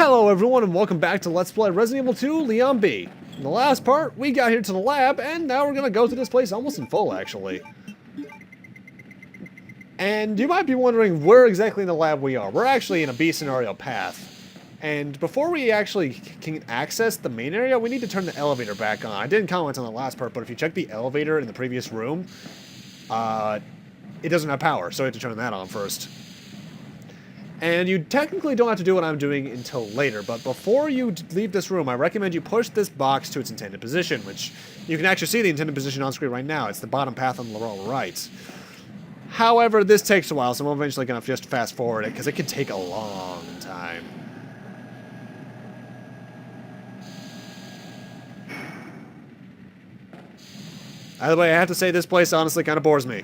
Hello everyone and welcome back to Let's Play Resident Evil 2 Leon B. In the last part, we got here to the lab, and now we're gonna go through this place almost in full, actually. And you might be wondering where exactly in the lab we are. We're actually in a B scenario path. And before we actually can access the main area, we need to turn the elevator back on. I didn't comment on the last part, but if you check the elevator in the previous room, it doesn't have power, so we have to turn that on first. And you technically don't have to do what I'm doing until later, but before you leave this room, I recommend you push this box to its intended position, which you can actually see the intended position on screen right now. It's the bottom path on the lower right. However, this takes a while, so I'm eventually going to just fast forward it, because it can take a long time. By the way, I have to say this place honestly kind of bores me.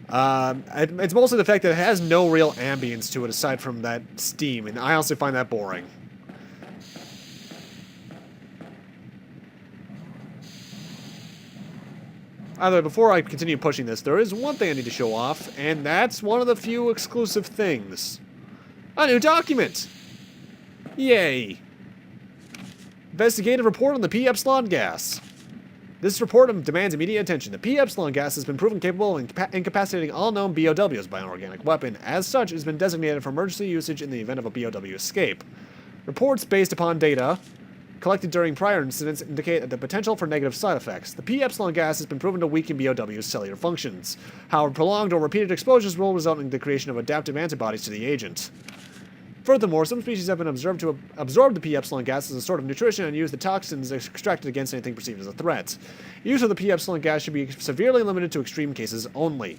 It's mostly the fact that it has no real ambience to it aside from that steam, and I honestly find that boring. Either way, before I continue pushing this, there is one thing I need to show off, and that's one of the few exclusive things. A new document! Yay! Investigative report on the P-Epsilon gas. This report demands immediate attention. The P-Epsilon gas has been proven capable of incapacitating all known BOWs by an organic weapon. As such, it has been designated for emergency usage in the event of a BOW escape. Reports based upon data collected during prior incidents indicate the potential for negative side effects. The P-Epsilon gas has been proven to weaken BOW's cellular functions. However, prolonged or repeated exposures will result in the creation of adaptive antibodies to the agent. Furthermore, some species have been observed to absorb the P-Epsilon gas as a sort of nutrition and use the toxins extracted against anything perceived as a threat. Use of the P-Epsilon gas should be severely limited to extreme cases only.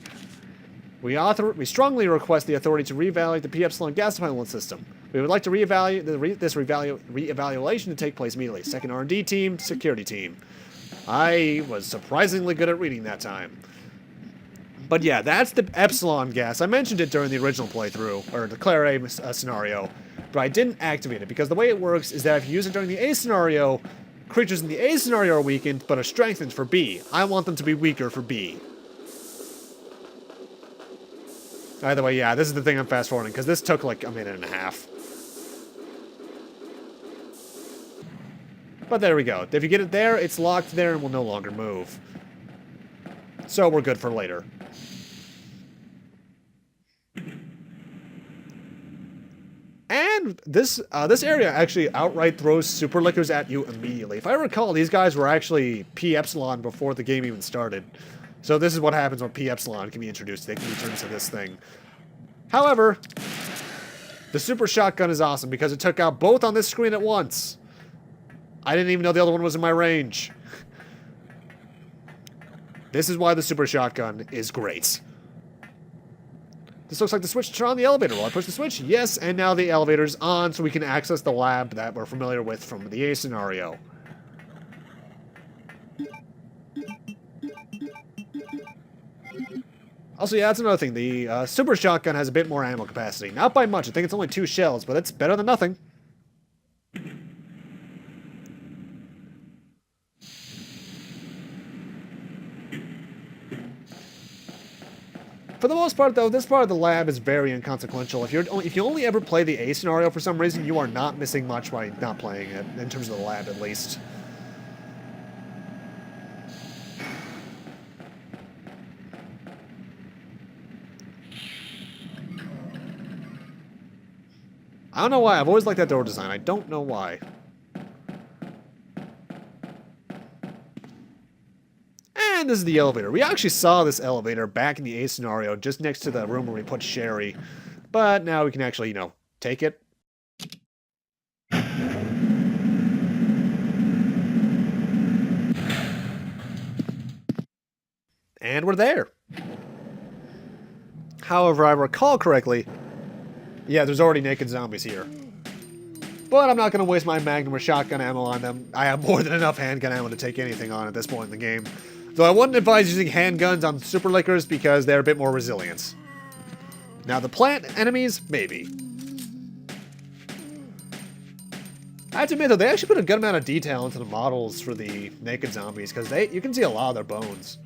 We strongly request the authority to reevaluate the P-Epsilon gas pilot system. We would like to reevaluate this reevaluation to take place immediately. Second R&D team, security team. I was surprisingly good at reading that time. But yeah, that's the Epsilon gas. I mentioned it during the original playthrough, or the Claire A scenario, but I didn't activate it, because the way it works is that if you use it during the A scenario, creatures in the A scenario are weakened, but are strengthened for B. I want them to be weaker for B. Either way, yeah, this is the thing I'm fast-forwarding, because this took like a minute and a half. But there we go. If you get it there, it's locked there and will no longer move. So we're good for later. And this area actually outright throws super liquors at you immediately. If I recall, these guys were actually P-Epsilon before the game even started. So this is what happens when P-Epsilon can be introduced. They can be turned into this thing. However, the super shotgun is awesome because it took out both on this screen at once. I didn't even know the other one was in my range. This is why the super shotgun is great. This looks like the switch to turn on the elevator. Will I push the switch? Yes, and now the elevator's on so we can access the lab that we're familiar with from the A scenario. Also, yeah, that's another thing. The super shotgun has a bit more ammo capacity. Not by much. I think it's only 2 shells, but it's better than nothing. For the most part, though, this part of the lab is very inconsequential. If you only ever play the A scenario for some reason, you are not missing much by not playing it, in terms of the lab, at least. I don't know why. I've always liked that door design. I don't know why. And this is the elevator. We actually saw this elevator back in the A scenario, just next to the room where we put Sherry. But now we can actually, take it. And we're there. However, I recall correctly, yeah, there's already naked zombies here. But I'm not going to waste my magnum or shotgun ammo on them. I have more than enough handgun ammo to take anything on at this point in the game. Though I wouldn't advise using handguns on super liquors because they're a bit more resilient. Now the plant enemies, maybe. I have to admit though, they actually put a good amount of detail into the models for the naked zombies because you can see a lot of their bones.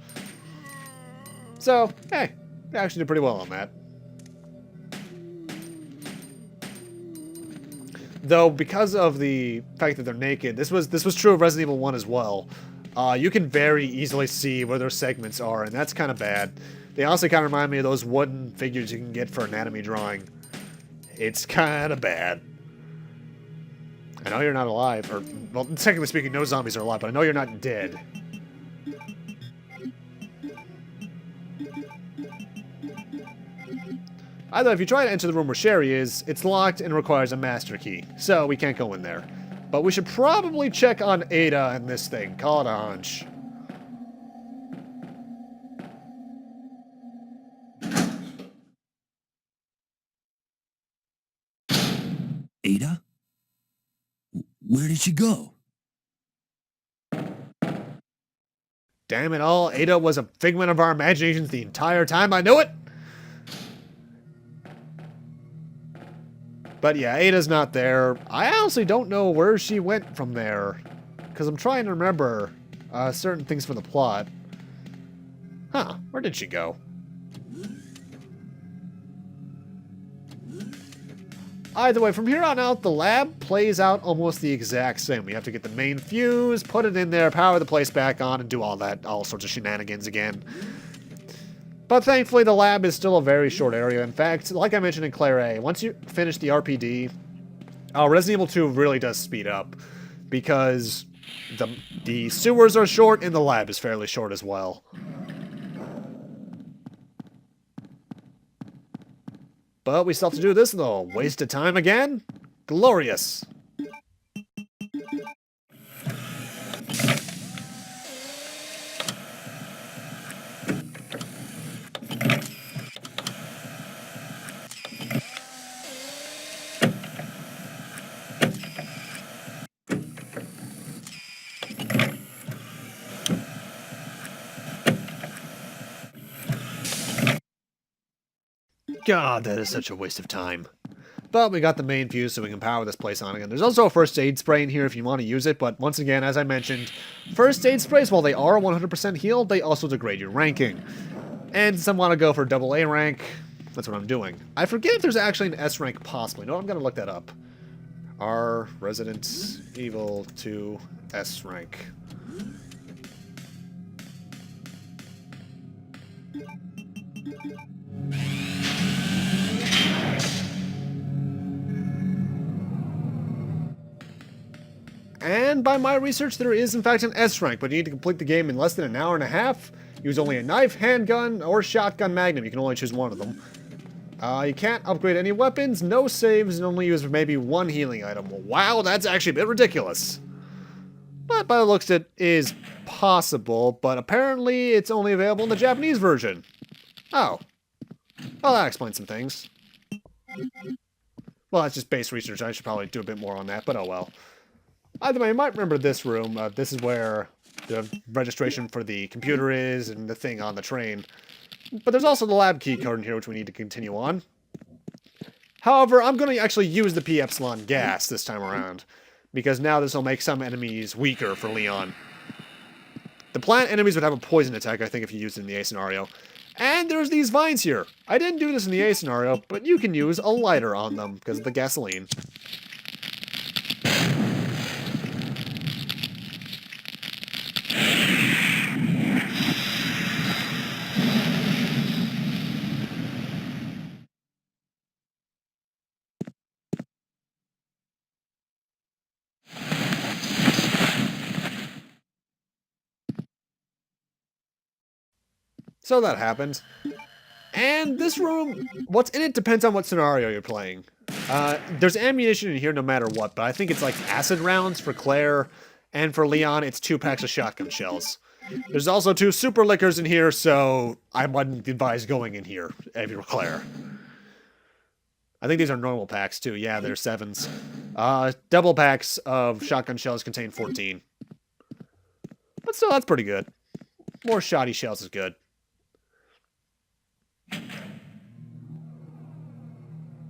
So, hey, they actually did pretty well on that. Though, because of the fact that they're naked, this was true of Resident Evil 1 as well. You can very easily see where their segments are, and that's kind of bad. They also kind of remind me of those wooden figures you can get for anatomy drawing. It's kind of bad. I know you're not alive, or, well, technically speaking, no zombies are alive, but I know you're not dead. Either if you try to enter the room where Sherry is, it's locked and requires a master key, so we can't go in there. But we should probably check on Ada and this thing. Call it a hunch. Ada? Where did she go? Damn it all, Ada was a figment of our imaginations the entire time. I knew it! But yeah, Ada's not there. I honestly don't know where she went from there, because I'm trying to remember certain things for the plot. Huh, where did she go? Either way, from here on out, the lab plays out almost the exact same. We have to get the main fuse, put it in there, power the place back on, and do all sorts of shenanigans again. But thankfully, the lab is still a very short area. In fact, like I mentioned in Claire A, once you finish the RPD, Resident Evil 2 really does speed up, because the sewers are short and the lab is fairly short as well. But we still have to do this, though. Waste of time again? Glorious. God, that is such a waste of time. But we got the main fuse so we can power this place on again. There's also a first aid spray in here if you want to use it, but once again, as I mentioned, first aid sprays, while they are 100% healed, they also degrade your ranking. And some want to go for double A rank. That's what I'm doing. I forget if there's actually an S rank possibly. No, I'm going to look that up. R Resident Evil 2 S rank. And by my research, there is in fact an S rank, but you need to complete the game in less than an hour and a half. Use only a knife, handgun, or shotgun magnum. You can only choose one of them. You can't upgrade any weapons, no saves, and only use maybe one healing item. Wow, that's actually a bit ridiculous. But by the looks, it is possible, but apparently it's only available in the Japanese version. Oh. Well, that explains some things. Well, that's just base research. I should probably do a bit more on that, but oh well. Either way, you might remember this room. This is where the registration for the computer is and the thing on the train. But there's also the lab key code in here, which we need to continue on. However, I'm going to actually use the P-Epsilon gas this time around, because now this will make some enemies weaker for Leon. The plant enemies would have a poison attack, I think, if you used it in the A scenario. And there's these vines here. I didn't do this in the A scenario, but you can use a lighter on them because of the gasoline. So that happened. And this room, what's in it depends on what scenario you're playing. There's ammunition in here no matter what, but I think it's like acid rounds for Claire, and for Leon, it's 2 packs of shotgun shells. There's also 2 super liquors in here, so I wouldn't advise going in here if you're Claire. I think these are normal packs too. Yeah, they're 7s. Double packs of shotgun shells contain 14. But still, that's pretty good. More shoddy shells is good.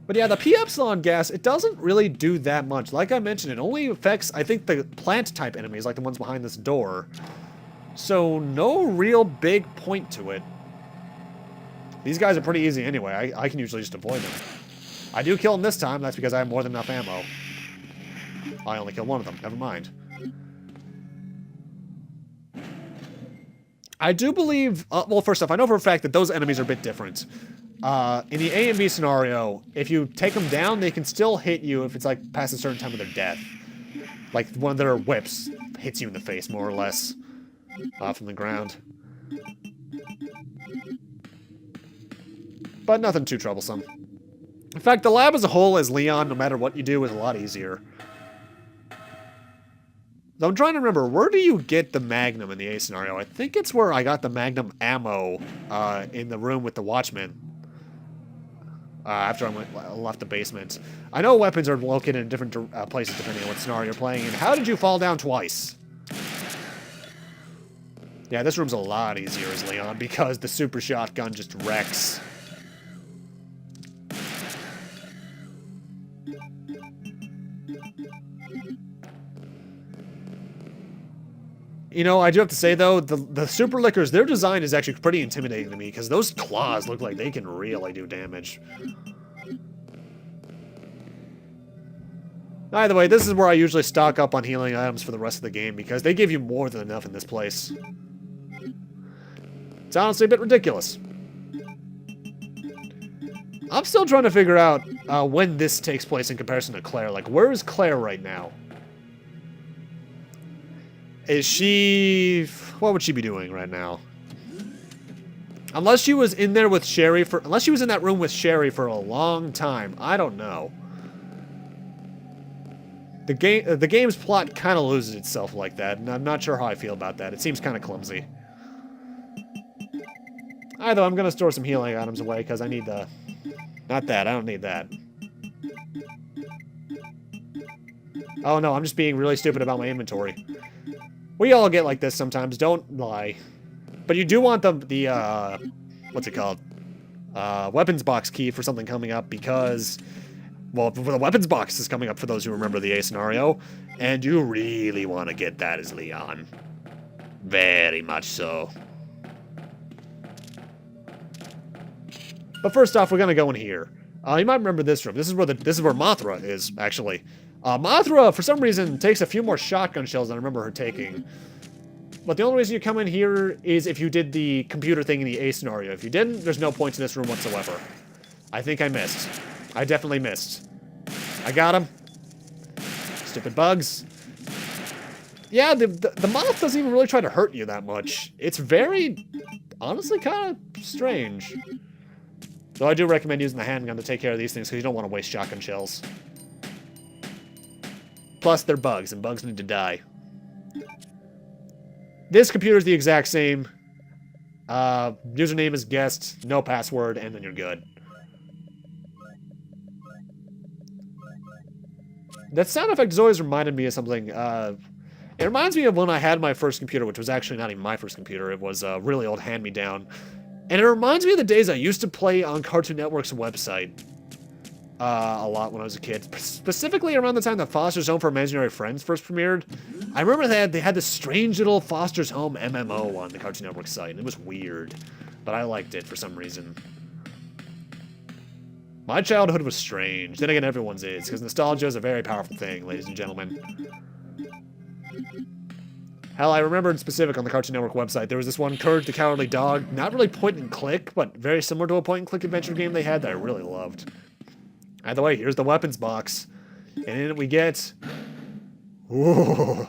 But yeah, the P-Epsilon gas, it doesn't really do that much. Like I mentioned, it only affects, I think, the plant-type enemies, like the ones behind this door. So, no real big point to it. These guys are pretty easy anyway. I can usually just avoid them. I do kill them this time. That's because I have more than enough ammo. I only killed one of them. Never mind. I do believe... well, first off, I know for a fact that those enemies are a bit different. In the A and B scenario, if you take them down, they can still hit you if it's, like, past a certain time of their death. Like, one of their whips hits you in the face, more or less. From the ground. But nothing too troublesome. In fact, the lab as a whole, as Leon, no matter what you do, is a lot easier. So I'm trying to remember, where do you get the Magnum in the A scenario? I think it's where I got the Magnum ammo in the room with the Watchman. After I left the basement. I know weapons are located in different places depending on what scenario you're playing. And how did you fall down twice? Yeah, this room's a lot easier as Leon because the super shotgun just wrecks. You know, I do have to say, though, the Super Lickers, their design is actually pretty intimidating to me, because those claws look like they can really do damage. Either way, this is where I usually stock up on healing items for the rest of the game, because they give you more than enough in this place. It's honestly a bit ridiculous. I'm still trying to figure out when this takes place in comparison to Claire. Like, where is Claire right now? Is she... what would she be doing right now? Unless she was in there with Sherry for... unless she was in that room with Sherry for a long time. I don't know. The game's plot kind of loses itself like that, and I'm not sure how I feel about that. It seems kind of clumsy. Either I'm going to store some healing items away, because I need the... not that, I don't need that. Oh no, I'm just being really stupid about my inventory. We all get like this sometimes, don't lie. But you do want the what's it called? Weapons box key for something coming up because, well, the weapons box is coming up for those who remember the A scenario, and you really want to get that as Leon. Very much so. But first off, we're gonna go in here. You might remember this room. This is where Mothra is, actually. Mothra, for some reason, takes a few more shotgun shells than I remember her taking. But the only reason you come in here is if you did the computer thing in the A scenario. If you didn't, there's no points in this room whatsoever. I think I missed. I definitely missed. I got him. Stupid bugs. Yeah, the moth doesn't even really try to hurt you that much. It's very, honestly, kind of strange. Though I do recommend using the handgun to take care of these things because you don't want to waste shotgun shells. Plus, they're bugs, and bugs need to die. This computer is the exact same. Username is guest, no password, and then you're good. That sound effect has always reminded me of something. It reminds me of when I had my first computer, which was actually not even my first computer. It was a really old hand-me-down. And it reminds me of the days I used to play on Cartoon Network's website. A lot when I was a kid. Specifically around the time that Foster's Home for Imaginary Friends first premiered. I remember they had this strange little Foster's Home MMO on the Cartoon Network site. And it was weird. But I liked it for some reason. My childhood was strange. Then again, everyone's is. Because nostalgia is a very powerful thing, ladies and gentlemen. Hell, I remember in specific on the Cartoon Network website, there was this one, Courage the Cowardly Dog. Not really point and click, but very similar to a point and click adventure game they had that I really loved. Either way, here's the weapons box. And in it we get... ooh,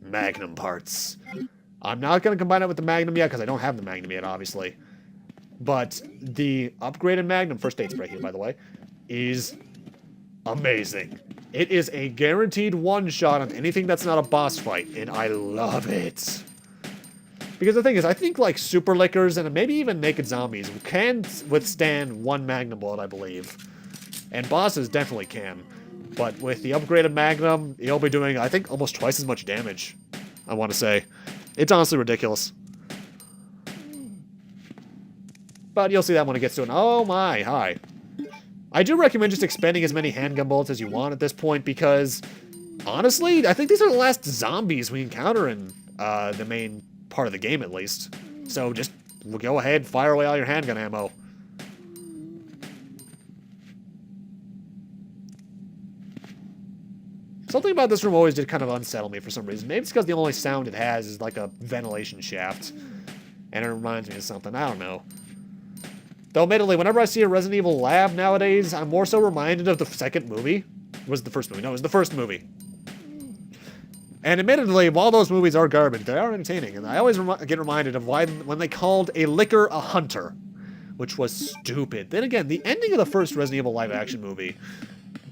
Magnum parts. I'm not going to combine it with the Magnum yet, because I don't have the Magnum yet, obviously. But the upgraded Magnum, first aid spray here, by the way, is amazing. It is a guaranteed one-shot on anything that's not a boss fight, and I love it. Because the thing is, I think like Super Lickers and maybe even Naked Zombies can withstand one Magnum bullet, I believe. And bosses definitely can. But with the upgraded Magnum, you'll be doing, I think, almost twice as much damage, I want to say. It's honestly ridiculous. But you'll see that when it gets to an... oh my, hi. I do recommend just expending as many handgun bullets as you want at this point because, honestly, I think these are the last zombies we encounter in the main part of the game, at least. So just go ahead, fire away all your handgun ammo. Something about this room always did kind of unsettle me for some reason. Maybe it's because the only sound it has is like a ventilation shaft. And it reminds me of something. I don't know. Though admittedly, whenever I see a Resident Evil lab nowadays, I'm more so reminded of the second movie. Was it the first movie? No, it was the first movie. And admittedly, while those movies are garbage, they are entertaining. And I always get reminded of when they called a licker a hunter, which was stupid. Then again, the ending of the first Resident Evil live-action movie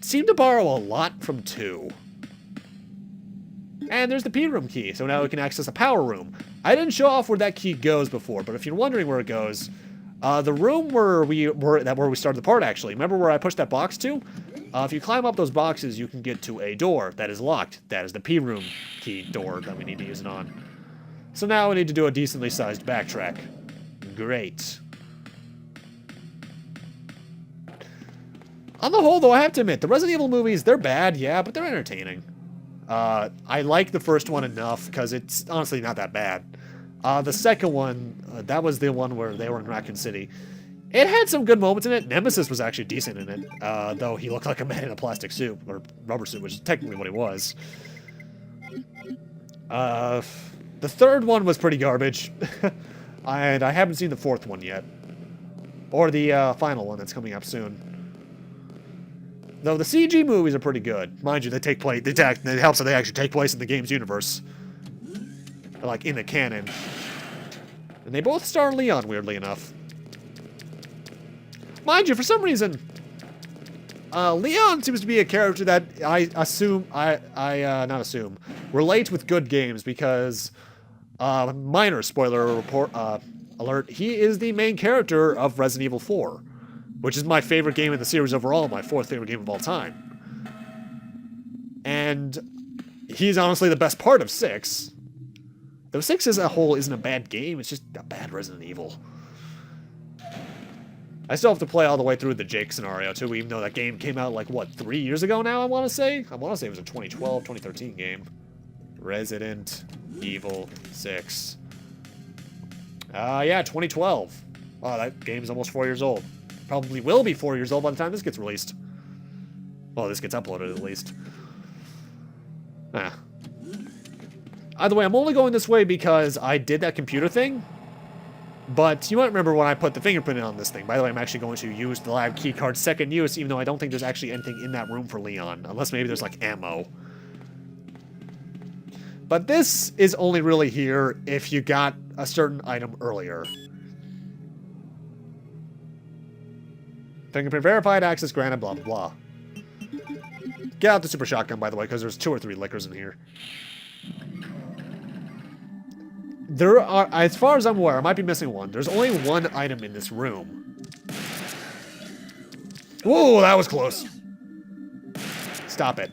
seemed to borrow a lot from 2. And there's the P-room key, so now we can access a power room. I didn't show off where that key goes before, but if you're wondering where it goes, the room where we started the part, actually. Remember where I pushed that box to? If you climb up those boxes, you can get to a door that is locked. That is the P-room key door that we need to use it on. So now we need to do a decently sized backtrack. Great. On the whole, though, I have to admit, the Resident Evil movies, they're bad, yeah, but they're entertaining. I like the first one enough, because it's honestly not that bad. The second one, that was the one where they were in Raccoon City. It had some good moments in it. Nemesis was actually decent in it, though he looked like a man in a plastic suit, or rubber suit, which is technically what he was. The third one was pretty garbage, and I haven't seen the fourth one yet. Or the final one that's coming up soon. Though the CG movies are pretty good. Mind you, they take place, it helps that they actually take place in the game's universe. Like, in the canon. And they both star Leon, weirdly enough. Mind you, for some reason, Leon seems to be a character that relate with good games because, minor spoiler report, alert, he is the main character of Resident Evil 4, which is my favorite game in the series overall, my 4th favorite game of all time. And he's honestly the best part of 6. Though 6 as a whole isn't a bad game, it's just a bad Resident Evil. I still have to play all the way through the Jake scenario, too, even though that game came out, like, what, 3 years ago now, I want to say? I want to say it was a 2012, 2013 game. Resident Evil 6. Yeah, 2012. Wow, that game's almost 4 years old. Probably will be 4 years old by the time this gets released. Well, this gets uploaded, at least. Either way, I'm only going this way because I did that computer thing. But you might remember when I put the fingerprint in on this thing. By the way, I'm actually going to use the lab keycard's second use, even though I don't think there's actually anything in that room for Leon. Unless maybe there's, like, ammo. But this is only really here if you got a certain item earlier. Fingerprint verified, access granted, blah, blah, blah. Get out the super shotgun, by the way, because there's 2 or 3 lickers in here. There are, as far as I'm aware, I might be missing one. There's only one item in this room. Whoa, that was close. Stop it.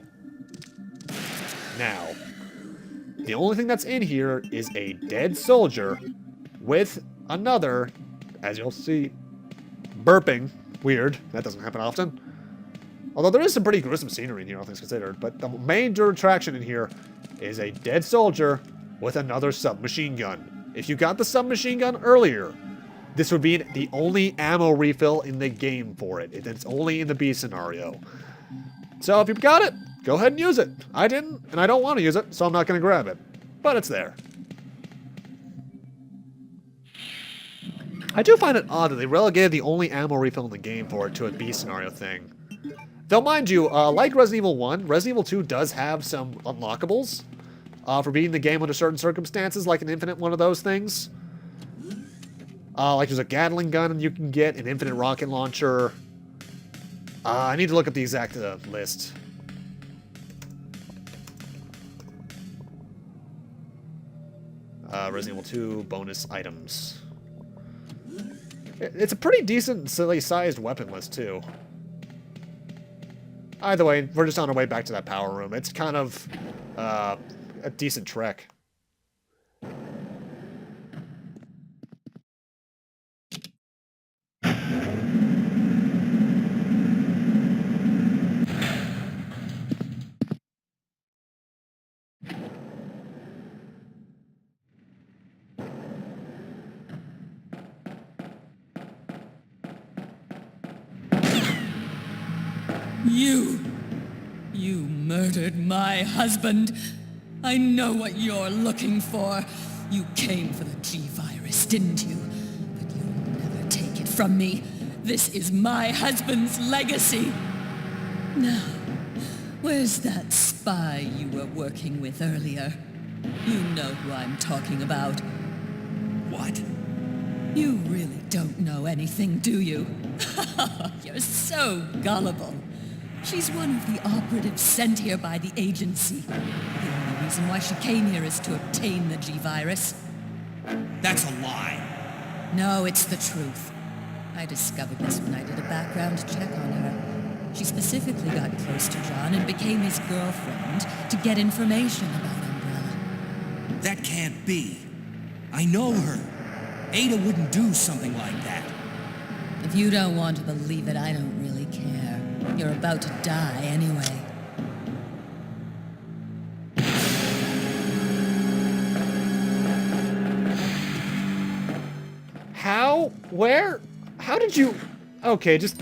Now, the only thing that's in here is a dead soldier with another, as you'll see, burping. Weird. That doesn't happen often. Although there is some pretty gruesome scenery in here, all things considered. But the main attraction in here is a dead soldier with another submachine gun. If you got the submachine gun earlier, this would be the only ammo refill in the game for it. It's only in the B scenario. So if you've got it, go ahead and use it. I didn't, and I don't want to use it, so I'm not going to grab it. But it's there. I do find it odd that they relegated the only ammo refill in the game for it to a B scenario thing. Though mind you, like Resident Evil 1, Resident Evil 2 does have some unlockables. For beating the game under certain circumstances, like an infinite one of those things. Like there's a Gatling gun you can get, an infinite rocket launcher. I need to look up the exact list. Resident Evil 2 bonus items. It's a pretty decent, silly sized weapon list, too. Either way, we're just on our way back to that power room. It's kind of a decent trek. You murdered my husband. I know what you're looking for. You came for the G-Virus, didn't you? But you'll never take it from me. This is my husband's legacy. Now, where's that spy you were working with earlier? You know who I'm talking about. What? You really don't know anything, do you? You're so gullible. She's one of the operatives sent here by the agency. The only reason why she came here is to obtain the G-Virus. That's a lie. No, it's the truth. I discovered this when I did a background check on her. She specifically got close to John and became his girlfriend to get information about Umbrella. That can't be. I know her. Ada wouldn't do something like that. If you don't want to believe it, I don't really care. You're about to die anyway. How? Where? How did you... Okay, just...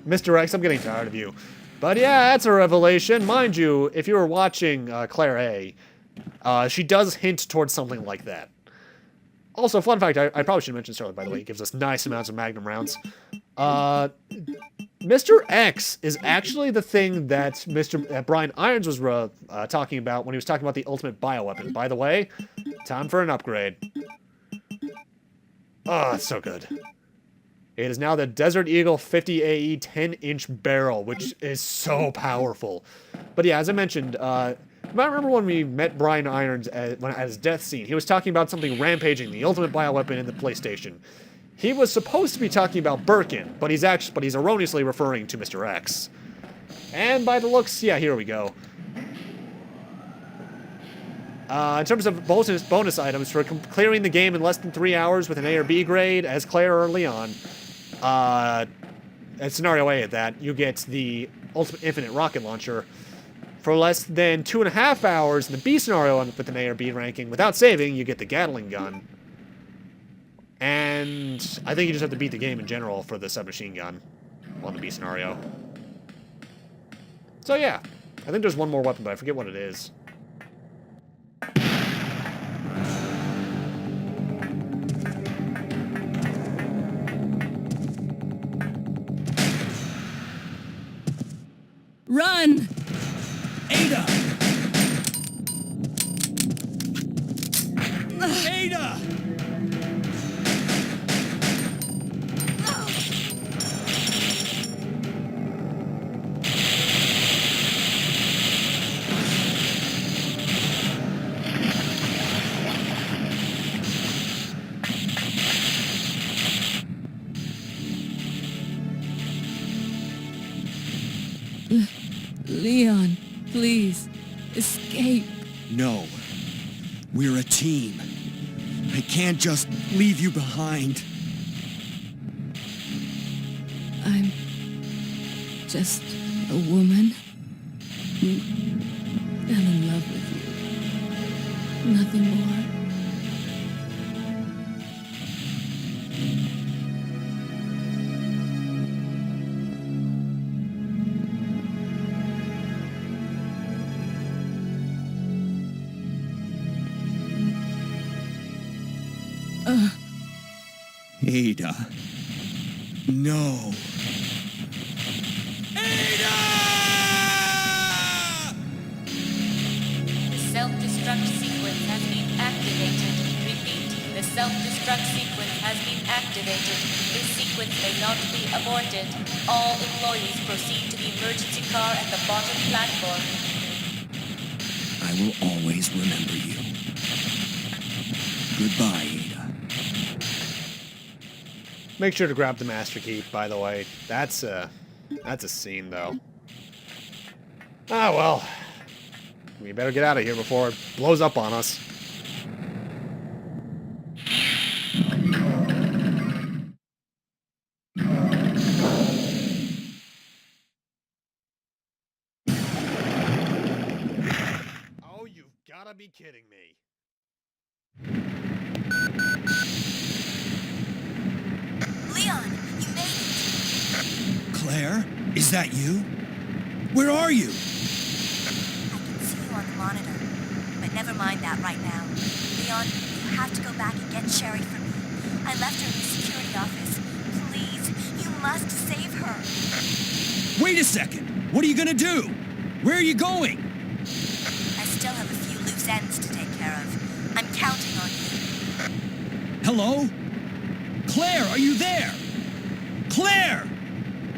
Mr. X, I'm getting tired of you. But yeah, that's a revelation. Mind you, if you were watching Claire A, she does hint towards something like that. Also, fun fact, I probably should mention this earlier, by the way. It gives us nice amounts of Magnum rounds. Mr. X is actually the thing that Brian Irons was talking about when he was talking about the ultimate bioweapon. By the way, time for an upgrade. Oh, it's so good. It is now the Desert Eagle 50 AE 10-inch barrel, which is so powerful. But yeah, as I mentioned, you might remember when we met Brian Irons at his death scene. He was talking about something rampaging, the ultimate bioweapon in the PlayStation. He was supposed to be talking about Birkin, but he's erroneously referring to Mr. X. And by the looks, yeah, here we go. In terms of bonus items, for clearing the game in less than 3 hours with an A or B grade, as Claire or Leon, at Scenario A at that, you get the Ultimate Infinite Rocket Launcher. For less than 2.5 hours in the B scenario with an A or B ranking, without saving, you get the Gatling Gun. And I think you just have to beat the game in general for the submachine gun on the B scenario. So yeah, I think there's one more weapon, but I forget what it is. Run! Ada! Ada! Leon, please, escape. No. We're a team. I can't just leave you behind. I'm just a woman who fell in love with you. Nothing more. Ada. No. Ada! The self-destruct sequence has been activated. Repeat, the self-destruct sequence has been activated. This sequence may not be aborted. All employees proceed to the emergency car at the bottom platform. I will always remember you. Goodbye, Ada. Make sure to grab the Master Key, by the way. That's a scene, though. Ah, well. We better get out of here before it blows up on us. Oh, you've gotta be kidding me. Leon, you made it. Claire? Is that you? Where are you? on the monitor. But never mind that right now. Leon, you have to go back and get Sherry for me. I left her in the security office. Please, you must save her. Wait a second! What are you gonna do? Where are you going? I still have a few loose ends to take care of. I'm counting on you. Hello? Claire, are you there? Claire!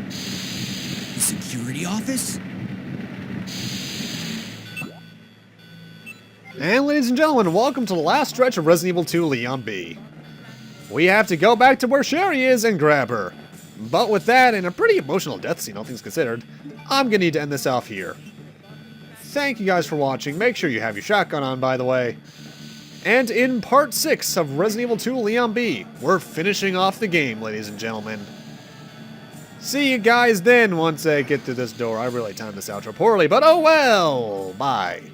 The security office? And ladies and gentlemen, welcome to the last stretch of Resident Evil 2 Leon B. We have to go back to where Sherry is and grab her. But with that and a pretty emotional death scene, all things considered, I'm gonna need to end this off here. Thank you guys for watching. Make sure you have your shotgun on, by the way. And in part 6 of Resident Evil 2 Leon B, we're finishing off the game, ladies and gentlemen. See you guys then once I get through this door. I really timed this outro poorly, but oh well! Bye.